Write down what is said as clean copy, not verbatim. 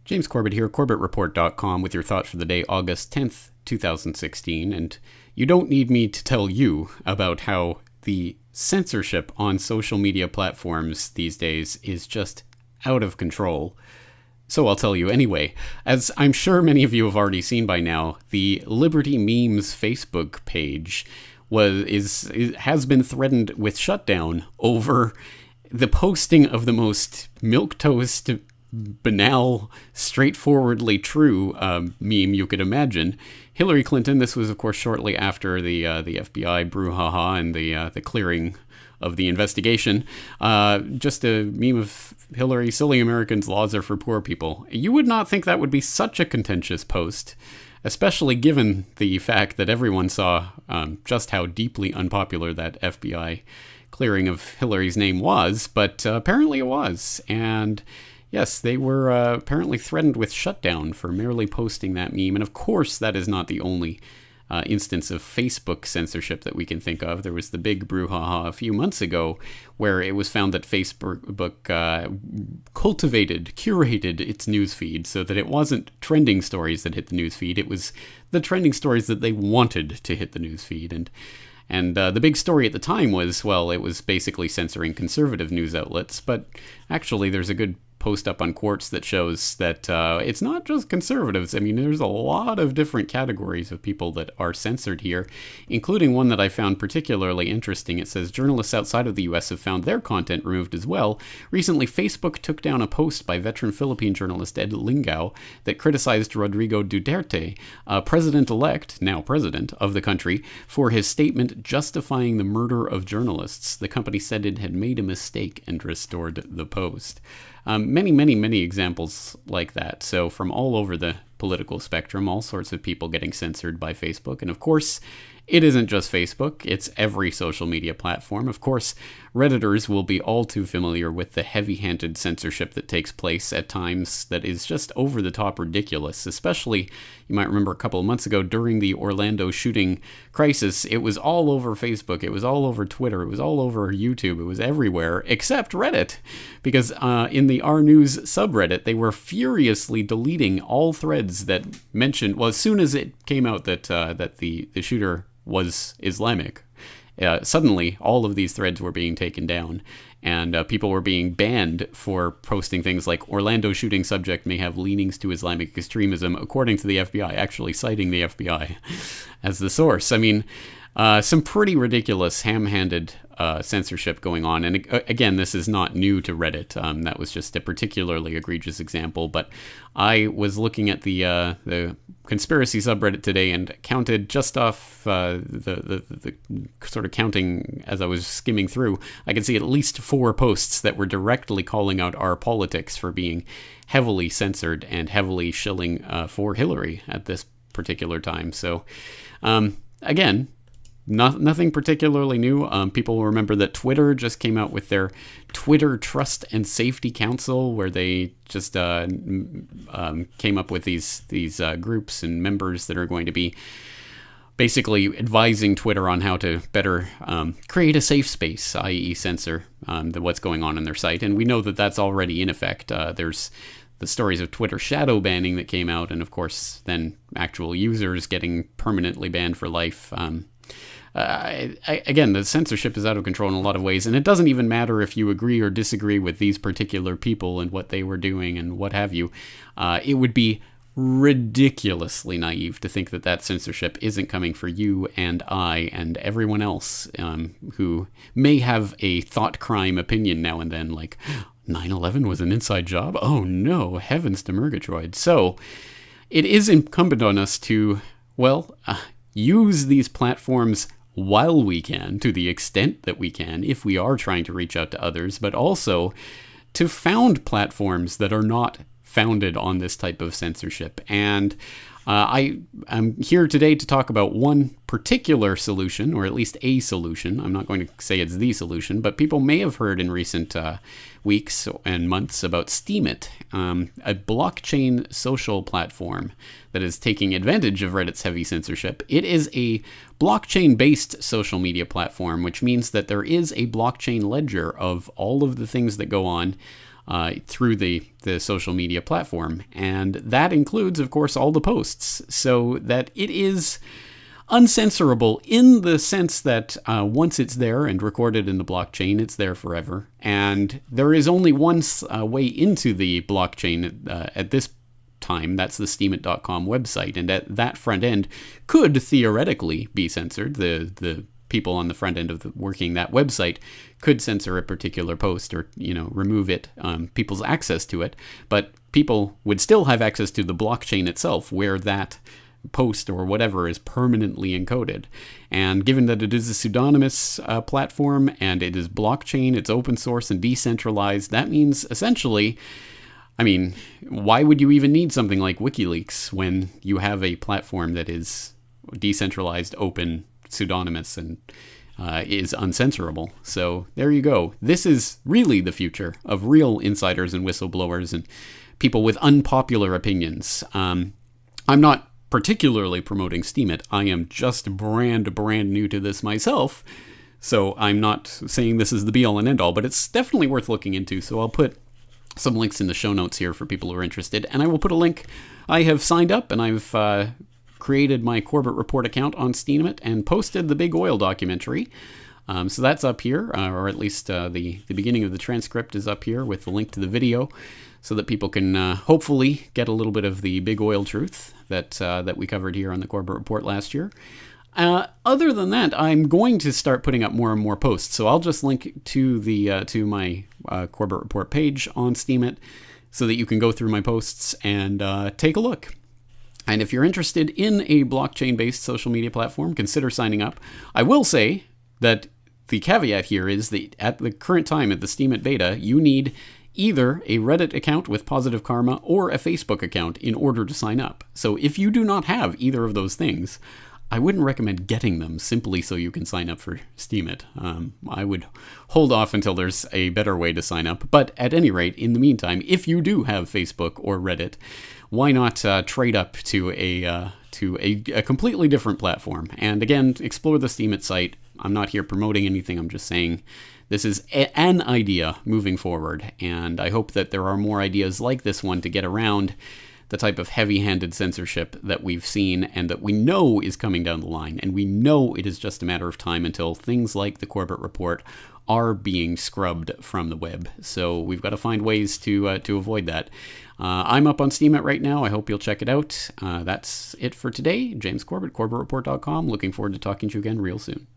James Corbett here, CorbettReport.com, with your thoughts for the day, August 10th, 2016. And you don't need me to tell you about how the censorship on social media platforms these days is just out of control. So I'll tell you anyway. As I'm sure many of you have already seen by now, the Liberty Memes Facebook page has been threatened with shutdown over the posting of the most milquetoast, banal, straightforwardly true meme you could imagine. Hillary Clinton. This was, of course, shortly after the FBI brouhaha and the clearing of the investigation. Just a meme of Hillary: "Silly Americans, laws are for poor people." You would not think that would be such a contentious post, especially given the fact that everyone saw just how deeply unpopular that FBI clearing of Hillary's name was, but apparently it was. And yes, they were apparently threatened with shutdown for merely posting that meme. And of course, that is not the only instance of Facebook censorship that we can think of. There was the big brouhaha a few months ago where it was found that Facebook curated its newsfeed so that it wasn't trending stories that hit the newsfeed. It was the trending stories that they wanted to hit the newsfeed. And the big story at the time was, well, it was basically censoring conservative news outlets. But actually, there's a good post up on Quartz that shows that it's not just conservatives. I mean, there's a lot of different categories of people that are censored here, including one that I found particularly interesting. It says journalists outside of the U.S. have found their content removed as well. Recently, Facebook took down a post by veteran Philippine journalist Ed Lingao that criticized Rodrigo Duterte, president-elect, now president of the country, for his statement justifying the murder of journalists. The company said it had made a mistake and restored the post. Many examples like that. So from all over the political spectrum, all sorts of people getting censored by Facebook. And of course, it isn't just Facebook, it's every social media platform. Of course, Redditors will be all too familiar with the heavy-handed censorship that takes place at times that is just over-the-top ridiculous. Especially, you might remember a couple of months ago during the Orlando shooting crisis, it was all over Facebook, it was all over Twitter, it was all over YouTube, it was everywhere, except Reddit. Because in the R News subreddit, they were furiously deleting all threads that mentioned, well, as soon as it came out that the shooter was Islamic, suddenly all of these threads were being taken down, and people were being banned for posting things like "Orlando shooting subject may have leanings to Islamic extremism," according to the FBI, actually citing the FBI as the source. I mean, some pretty ridiculous, ham-handed censorship going on. And again, this is not new to Reddit. That was just a particularly egregious example. But I was looking at the conspiracy subreddit today and counted just off the sort of counting as I was skimming through. I could see at least 4 posts that were directly calling out our politics for being heavily censored and heavily shilling for Hillary at this particular time. So, again, nothing particularly new. People will remember that Twitter just came out with their Twitter Trust and Safety Council, where they just came up with these groups and members that are going to be basically advising Twitter on how to better create a safe space, i.e. censor what's going on their site. And we know that that's already in effect. There's the stories of Twitter shadow banning that came out, and of course then actual users getting permanently banned for life. Again, the censorship is out of control in a lot of ways, and it doesn't even matter if you agree or disagree with these particular people and what they were doing and what have you. It would be ridiculously naive to think that that censorship isn't coming for you and I and everyone else who may have a thought crime opinion now and then, like 9/11 was an inside job? Oh no, heavens to Murgatroyd. So it is incumbent on us to, use these platforms while we can, to the extent that we can, if we are trying to reach out to others, but also to found platforms that are not founded on this type of censorship. And I'm here today to talk about one particular solution, or at least a solution. I'm not going to say it's the solution, but people may have heard in recent weeks and months about Steemit, a blockchain social platform that is taking advantage of Reddit's heavy censorship. It is a blockchain-based social media platform, which means that there is a blockchain ledger of all of the things that go on through the social media platform. And that includes, of course, all the posts, so that it is uncensorable in the sense that once it's there and recorded in the blockchain, it's there forever. And there is only one way into the blockchain at this time. That's the steemit.com website. And at that front end could theoretically be censored. The people on the front end of working that website could censor a particular post or, remove it, people's access to it. But people would still have access to the blockchain itself, where that post or whatever is permanently encoded. And given that it is a pseudonymous platform and it is blockchain, it's open source and decentralized, that means essentially, why would you even need something like WikiLeaks when you have a platform that is decentralized, open, pseudonymous, and is uncensorable? So there you go. This is really the future of real insiders and whistleblowers and people with unpopular opinions. I'm not particularly promoting Steemit. I am just brand new to this myself, so I'm not saying this is the be-all and end-all, but it's definitely worth looking into. So I'll put some links in the show notes here for people who are interested, and I will put a link. I have signed up, and I've created my Corbett Report account on Steemit and posted the Big Oil documentary. So that's up here, or at least the beginning of the transcript is up here with the link to the video, so that people can hopefully get a little bit of the big oil truth that we covered here on the Corbett Report last year. Other than that, I'm going to start putting up more and more posts. So I'll just link to my Corbett Report page on Steemit so that you can go through my posts and take a look. And if you're interested in a blockchain-based social media platform, consider signing up. I will say that the caveat here is that at the current time, at the Steemit beta, you need either a Reddit account with positive karma or a Facebook account in order to sign up. So if you do not have either of those things, I wouldn't recommend getting them simply so you can sign up for Steemit. I would hold off until there's a better way to sign up. But at any rate, in the meantime, if you do have Facebook or Reddit, why not trade up to a completely different platform? And again, explore the Steemit site. I'm not here promoting anything. I'm just saying this is an idea moving forward, and I hope that there are more ideas like this one to get around the type of heavy-handed censorship that we've seen and that we know is coming down the line, and we know it is just a matter of time until things like the Corbett Report are being scrubbed from the web. So we've got to find ways to avoid that. I'm up on Steemit right now. I hope you'll check it out. That's it for today. James Corbett, CorbettReport.com. Looking forward to talking to you again real soon.